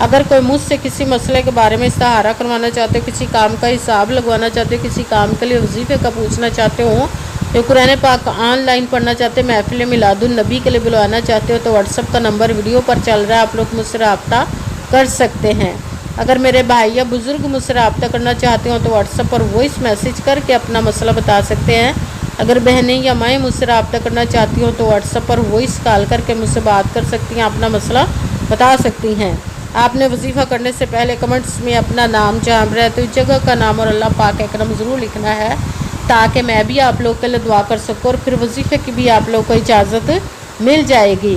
اگر کوئی مجھ سے کسی مسئلے کے بارے میں استخارہ کروانا چاہتے ہو، کسی کام کا حساب لگوانا چاہتے ہو، کسی کام کے لیے وظیفے کا پوچھنا چاہتے ہو، یا قرآن پاک آن لائن پڑھنا چاہتے ہیں، محفل میلاد النبی کے لیے بلوانا چاہتے ہو، تو واٹس ایپ کا نمبر ویڈیو پر چل رہا ہے، آپ لوگ مجھ سے رابطہ کر سکتے ہیں۔ اگر میرے بھائی یا بزرگ مجھ سے رابطہ کرنا چاہتے ہوں تو واٹس ایپ پر وائس میسیج کر کے اپنا مسئلہ بتا سکتے ہیں۔ اگر بہنیں یا مائیں مجھ سے رابطہ کرنا چاہتی ہوں تو واٹس ایپ پر وائس کال کر کے مجھ سے بات کر سکتی ہیں، اپنا مسئلہ بتا سکتی ہیں۔ آپ نے وظیفہ کرنے سے پہلے کمنٹس میں اپنا نام، جہاں رہتے ہوئے جگہ کا نام اور اللہ پاک کا کرم ضرور لکھنا ہے، تاکہ میں بھی آپ لوگ کے لیے دعا کر سکوں، اور پھر وظیفے کی بھی آپ لوگ کو اجازت مل جائے گی۔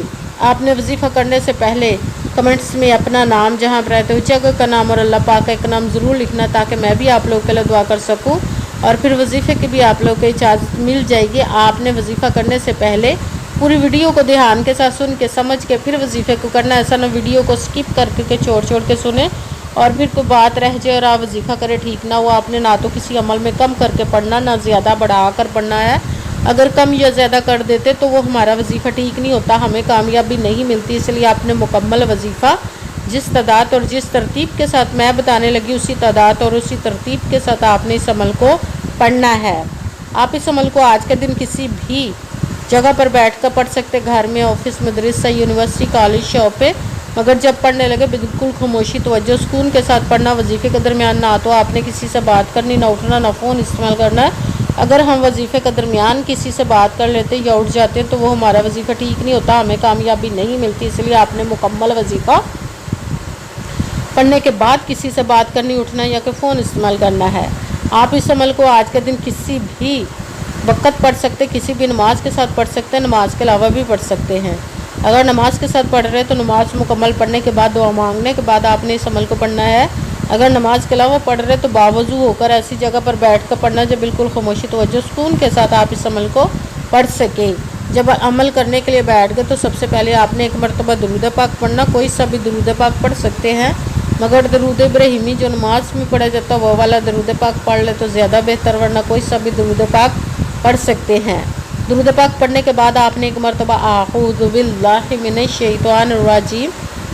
آپ نے وظیفہ کرنے سے پہلے کمنٹس میں اپنا نام، جہاں رہتے ہوئے جگہ کا نام اور اللہ پاک کا نام ضرور لکھنا، تاکہ میں بھی آپ لوگ کے لیے دعا کر سکوں، اور پھر وظیفے کی بھی آپ لوگ کو اجازت مل جائے گی۔ آپ نے وظیفہ کرنے سے پہلے پوری ویڈیو کو دھیان کے ساتھ سن کے سمجھ کے پھر وظیفے کو کرنا، ایسا نہ ویڈیو کو سکپ کر کے چھوڑ کے سنیں اور پھر کوئی بات رہ جائے اور آپ وظیفہ کرے، ٹھیک نہ ہوا۔ آپ نے نہ تو کسی عمل میں کم کر کے پڑھنا، نہ زیادہ بڑھا کر پڑھنا ہے۔ اگر کم یا زیادہ کر دیتے تو وہ ہمارا وظیفہ ٹھیک نہیں ہوتا، ہمیں کامیابی نہیں ملتی۔ اس لیے آپ نے مکمل وظیفہ جس تعداد اور جس ترتیب کے ساتھ میں بتانے لگی، اسی تعداد اور اسی ترتیب کے ساتھ آپ نے اس عمل کو پڑھنا ہے۔ آپ اس عمل کو آج کے دن کسی بھی جگہ پر بیٹھ کر پڑھ سکتے، گھر میں، آفس، مدرسہ، یونیورسٹی، کالج، شاپ پہ، مگر جب پڑھنے لگے بالکل خاموشی، توجہ، سکون کے ساتھ پڑھنا۔ وظیفے کے درمیان نہ تو آپ نے کسی سے بات کرنی، نہ اٹھنا، نہ فون استعمال کرنا ہے۔ اگر ہم وظیفے کے درمیان کسی سے بات کر لیتے یا اٹھ جاتے ہیں تو وہ ہمارا وظیفہ ٹھیک نہیں ہوتا، ہمیں کامیابی نہیں ملتی۔ اس لیے آپ نے مکمل وظیفہ پڑھنے کے بعد کسی سے بات کرنی، اٹھنا یا کہ فون استعمال کرنا ہے۔ آپ اس عمل کو آج کے دن کسی بھی وقت پڑھ سکتے، کسی بھی نماز کے ساتھ پڑھ سکتے ہیں، نماز کے علاوہ بھی پڑھ سکتے ہیں۔ اگر نماز کے ساتھ پڑھ رہے تو نماز مکمل پڑھنے کے بعد دعا مانگنے کے بعد آپ نے اس عمل کو پڑھنا ہے۔ اگر نماز کے علاوہ پڑھ رہے تو باوضو ہو کر ایسی جگہ پر بیٹھ کر پڑھنا جو بالکل خاموشی، توجہ، سکون کے ساتھ آپ اس عمل کو پڑھ سکیں۔ جب عمل کرنے کے لیے بیٹھ گئے تو سب سے پہلے آپ نے ایک مرتبہ درود پاک پڑھنا، کوئی سا بھی درود پاک پڑھ سکتے ہیں، مگر درود ابراہیمی جو نماز میں پڑھا جاتا ہے وہ والا درود پاک پڑھ لے تو زیادہ بہتر، ورنہ کوئی سا بھی درود پاک پڑھ سکتے ہیں۔ درود پاک پڑھنے کے بعد آپ نے ایک مرتبہ اعوذ باللہ من الشیطان الرجیم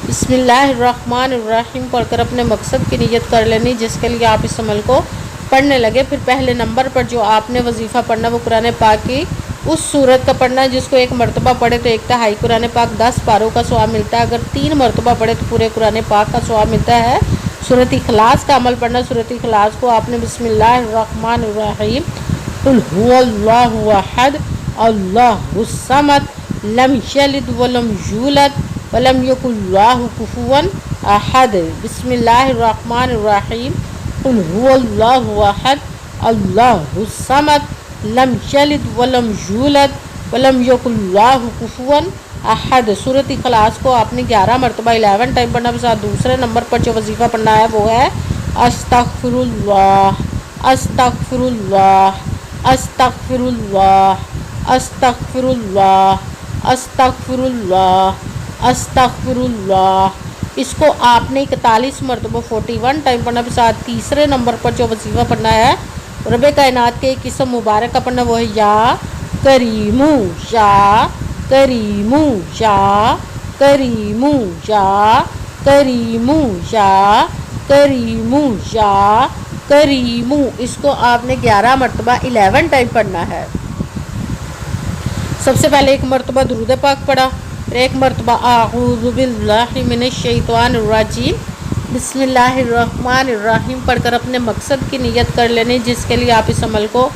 بسم اللہ الرحمن الرحیم پڑھ کر اپنے مقصد کی نیت کر لینی، جس کے لیے آپ اس عمل کو پڑھنے لگے۔ پھر پہلے نمبر پر جو آپ نے وظیفہ پڑھنا وہ قرآن پاک کی اس سورت کا پڑھنا ہے جس کو ایک مرتبہ پڑھے تو 1/3 قرآن پاک 10 پاروں کا ثواب ملتا ہے، اگر 3 مرتبہ پڑھے تو پورے قرآن پاک کا ثواب ملتا ہے۔ سورۃ اخلاص کا عمل پڑھنا، سورۃ اخلاص کو آپ نے بسم اللہ الرحمن الرحیم قل هو اللہ احد اللہ الصمد لم یلد ولم یولد ولم یکن له کفوا احد، بسم اللہ الرحمن الرحیم قل هو اللہ احد اللہ الصمد لم یلد ولم یولد ولم یکن له کفوا احد۔ سورۃ اخلاص کو آپ نے 11 مرتبہ 11 ٹائم پڑھنا۔ بس دوسرے نمبر پر جو وظیفہ پڑھنا ہے وہ ہے استغفر اللہ استغفر اللہ استغفر اللہ استغفر اللہ استغفر اللہ استغفر اللہ۔ اس کو آپ نے 41 مرتبہ 41 ٹائم پڑھنا۔ بس تیسرے نمبر پر جو وظیفہ پڑھنا ہے رب کائنات کے ایک اسم مبارک کا پڑھنا، وہ ہے یا کریمو یا کریمو یا کریمو یا کریمو یا کریمو یا کریمو۔ اس کو آپ نے 11 مرتبہ 11 ٹائم پڑھنا ہے۔ سب سے پہلے ایک مرتبہ درود پاک پڑھا، پھر ایک مرتبہ اعوذ باللہ من الشیطان الرجیم بسم اللہ الرحمن الرحیم پڑھ کر اپنے مقصد کی نیت کر لینی، جس کے لیے آپ اس عمل کو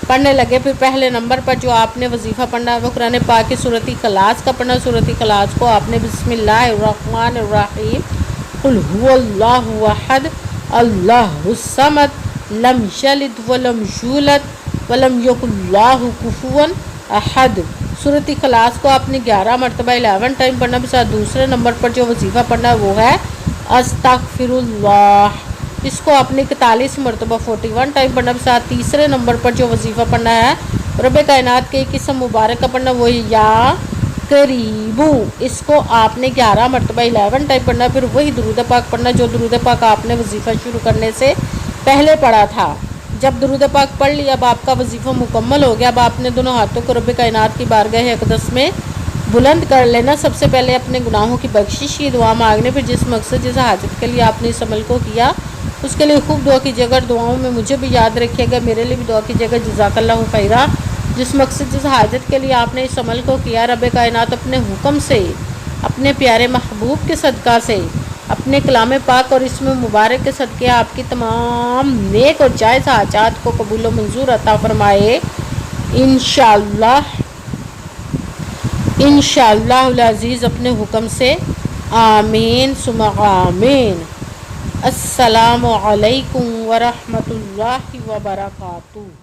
پڑھنے لگے۔ پھر پہلے نمبر پر جو آپ نے وظیفہ پڑھنا ہے وہ قرآن پاک کی سورۃ اخلاص کا پڑھنا۔ سورۃ اخلاص کو آپ نے بسم اللہ الرحمن الرحیم قل هو اللہ احد اللہ الصمد لم یلد ولم یولد ولم یکن له کفوا احد۔ سورۃ اخلاص کو آپ نے 11 مرتبہ 11 ٹائم پڑھنا۔ بس دوسرے نمبر پر جو وظیفہ پڑھنا ہے وہ ہے استغفر اللہ۔ اس کو آپ نے 41 مرتبہ 41 ٹائم پڑھنا۔ بس تیسرے نمبر پر جو وظیفہ پڑھنا ہے رب کائنات کے ایک اسم مبارک کا پڑھنا، وہ ہے یا کریمو۔ اس کو آپ نے 11 مرتبہ 11 ٹائم پڑھنا۔ پھر وہی درود پاک پڑھنا جو درود پاک آپ نے وظیفہ شروع کرنے سے پہلے پڑھا تھا۔ جب درود پاک پڑھ لیا، اب آپ کا وظیفہ مکمل ہو گیا، اب آپ نے دونوں ہاتھوں کو رب کائنات کی بارگاہ اقدس میں بلند کر لینا۔ سب سے پہلے اپنے گناہوں کی بخشش کی دعا مانگنے، پھر جس مقصد جس حاجت کے لیے آپ نے اس عمل کو کیا اس کے لیے خوب دعا کیجیے گا۔ دعاؤں میں مجھے بھی یاد رکھیے گا، میرے لیے بھی دعا کیجیے گا۔ جزاک اللہ خیرہ۔ جس مقصد جس حاجت کے لیے آپ نے اس عمل کو کیا، رب کائنات اپنے حکم سے، اپنے پیارے محبوب کے صدقہ سے، اپنے کلام پاک اور اسم مبارک کے صدقے آپ کی تمام نیک اور جائز حاجات کو قبول و منظور عطا فرمائے انشاءاللہ العزیز اپنے حکم سے، آمین ثم آمین۔ السلام علیکم ورحمۃ اللہ وبرکاتہ۔